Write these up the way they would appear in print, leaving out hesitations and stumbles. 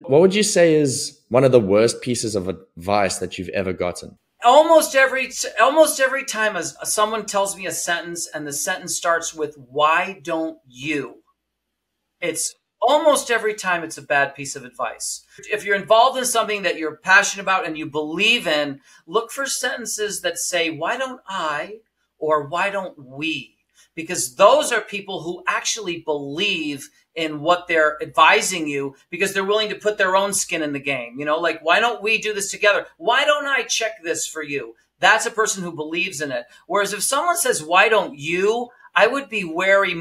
What would you say is one of the worst pieces of advice that you've ever gotten? Almost every time someone tells me a sentence and the sentence starts with, "Why don't you?" It's almost every time it's a bad piece of advice. If you're involved in something that you're passionate about and you believe in, look for sentences that say, "Why don't I?" or "Why don't we?" Because those are people who actually believe in what they're advising you, because they're willing to put their own skin in the game. You know, like, "Why don't we do this together? Why don't I check this for you?" That's a person who believes in it. Whereas if someone says, "Why don't you?" I would be wary.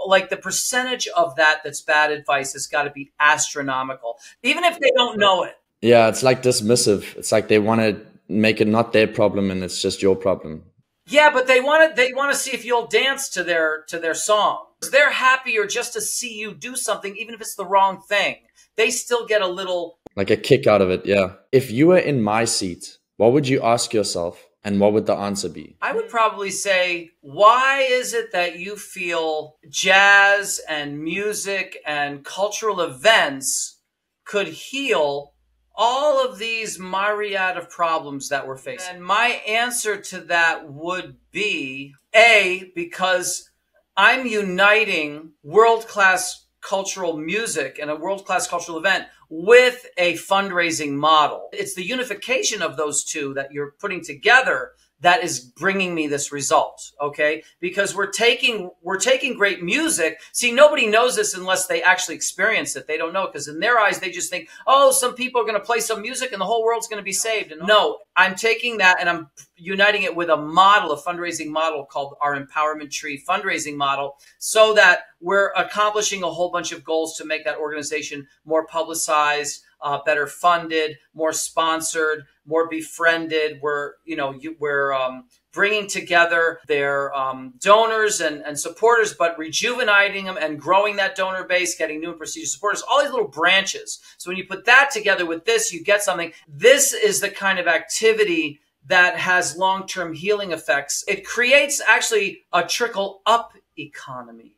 Like, the percentage of that that's bad advice has got to be astronomical, even if they don't know it. Yeah, it's like dismissive. It's like they want to make it not their problem and it's just your problem. Yeah, but they want to see if you'll dance to their song. They're happier just to see you do something, even if it's the wrong thing. They still get a little, like, a kick out of it. Yeah. If you were in my seat, what would you ask yourself? And what would the answer be? I would probably say, why is it that you feel jazz and music and cultural events could heal all of these myriad of problems that we're facing? And my answer to that would be, A, because I'm uniting world-class cultural music and a world-class cultural event with a fundraising model. It's the unification of those two that you're putting together that is bringing me this result, okay? Because we're taking great music. See, nobody knows this unless they actually experience it. They don't know, because in their eyes, they just think, "Oh, some people are going to play some music and the whole world's going to be saved." And no, I'm taking that and I'm uniting it with a model, a fundraising model called our Empowerment Tree fundraising model, so that we're accomplishing a whole bunch of goals to make that organization more publicized, better funded, more sponsored, more befriended. We're bringing together their donors and supporters, but rejuvenating them and growing that donor base, getting new and prestigious supporters, all these little branches. So when you put that together with this, you get something. This is the kind of activity that has long-term healing effects. It creates actually a trickle-up economy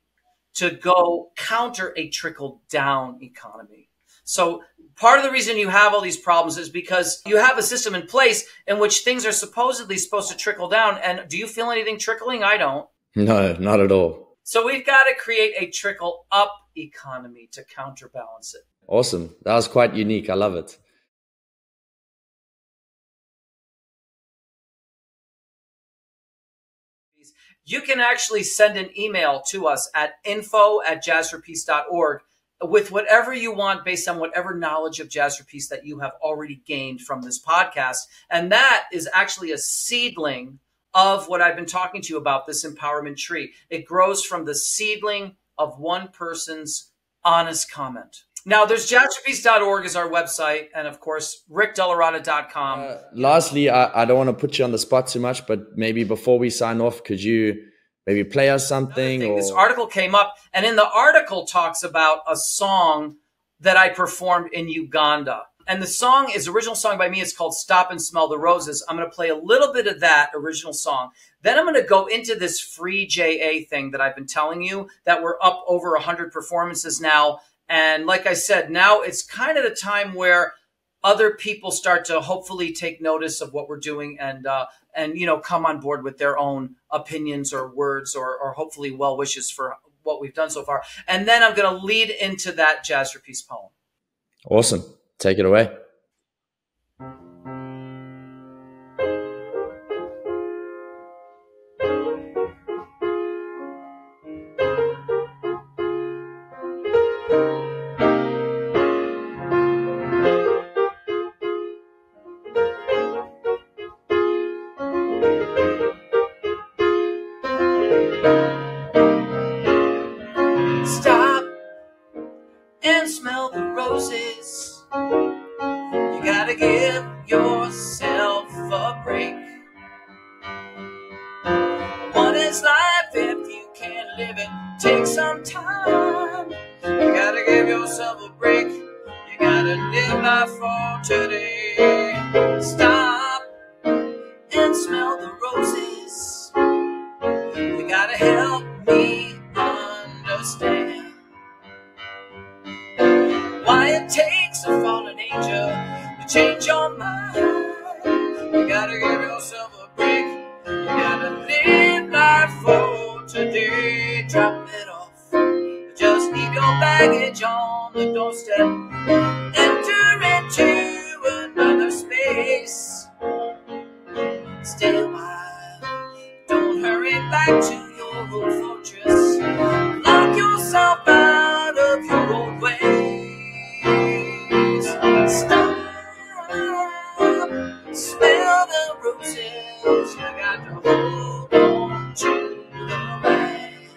to go counter a trickle-down economy. So part of the reason you have all these problems is because you have a system in place in which things are supposedly supposed to trickle down. And do you feel anything trickling? I don't. No, not at all. So we've got to create a trickle-up economy to counterbalance it. Awesome. That was quite unique. I love it. You can actually send an email to us at info@jazzforpeace.org with whatever you want, based on whatever knowledge of Jazz for Peace that you have already gained from this podcast. And that is actually a seedling of what I've been talking to you about, this empowerment tree. It grows from the seedling of one person's honest comment. Now, there's jazzforpeace.org is our website, and of course, rickdellaratta.com. Lastly, I don't want to put you on the spot too much, but maybe before we sign off, could you maybe play us something? Or... This article came up, and in the article talks about a song that I performed in Uganda. And the song is original song by me. It's called Stop and Smell the Roses. I'm going to play a little bit of that original song. Then I'm going to go into this free JA thing that I've been telling you, that we're up over 100 performances now. And like I said, now it's kind of the time where other people start to hopefully take notice of what we're doing and come on board with their own opinions or words or hopefully well wishes for what we've done so far. And then I'm going to lead into that Jazz for Peace poem. Awesome. Take it away. Stop and smell the roses. You gotta give yourself a break. One is life if you can't live it. Take some time. You gotta give yourself a break. You gotta live life for today. Stop and smell the roses. You gotta help me understand why it takes a fall change your mind. You gotta give yourself a break. You gotta live life for today. Drop it off. Just leave your baggage on the doorstep. Enter into another space. Stay a while. Don't hurry back to your old fortress. Lock yourself out of your old ways. Stop. Smell the roses. You got to hold on to the rain.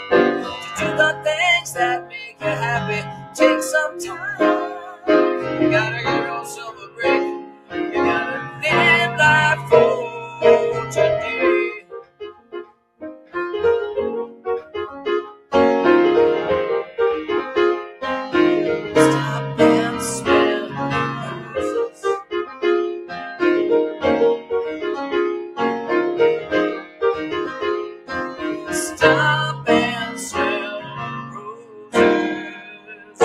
To do the things that make you happy, take some time. You gotta give yourself a break. You gotta live life for today. Stop and smell the roses. Stop and smell the roses.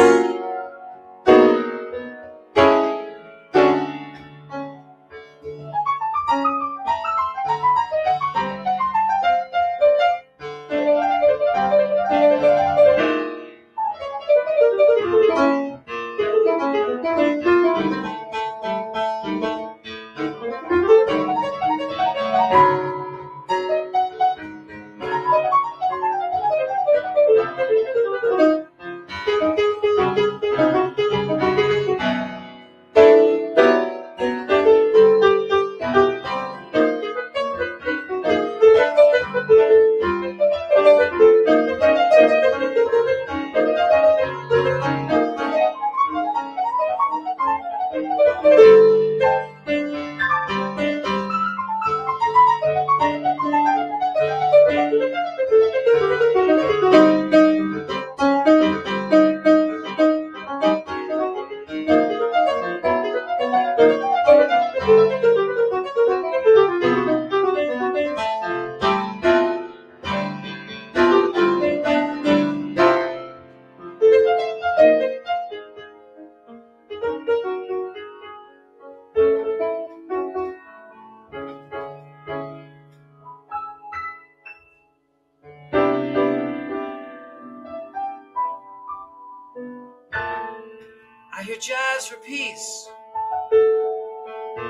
I hear jazz for peace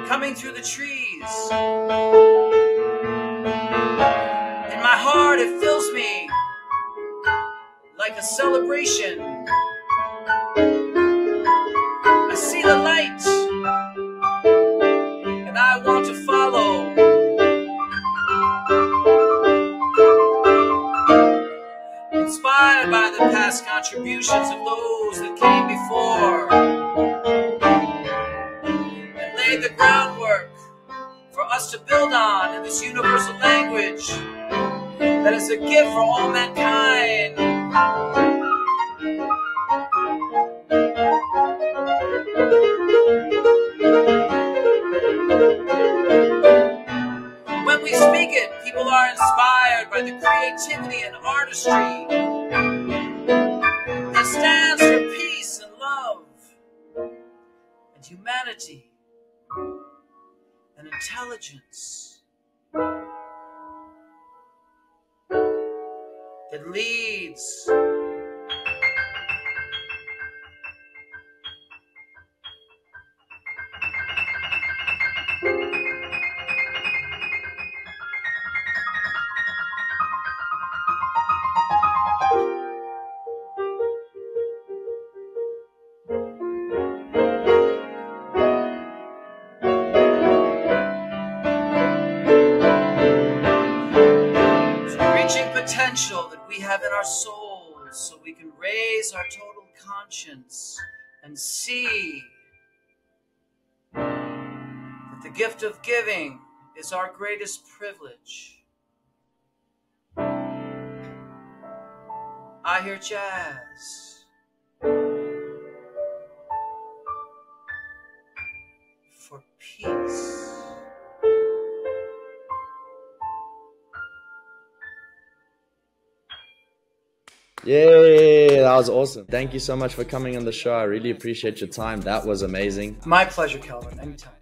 coming through the trees. In my heart it fills me like a celebration. I see the light and I want to follow. Inspired by the past contributions of those that came before, and laid the groundwork for us to build on in this universal language that is a gift for all mankind. When we speak it, people are inspired by the creativity and artistry that stands for peace and love and humanity and intelligence, that leads potential that we have in our souls, so we can raise our total conscience and see that the gift of giving is our greatest privilege. I hear jazz for peace. Yay, that was awesome. Thank you so much for coming on the show. I really appreciate your time. That was amazing. My pleasure, Kelvin. Anytime.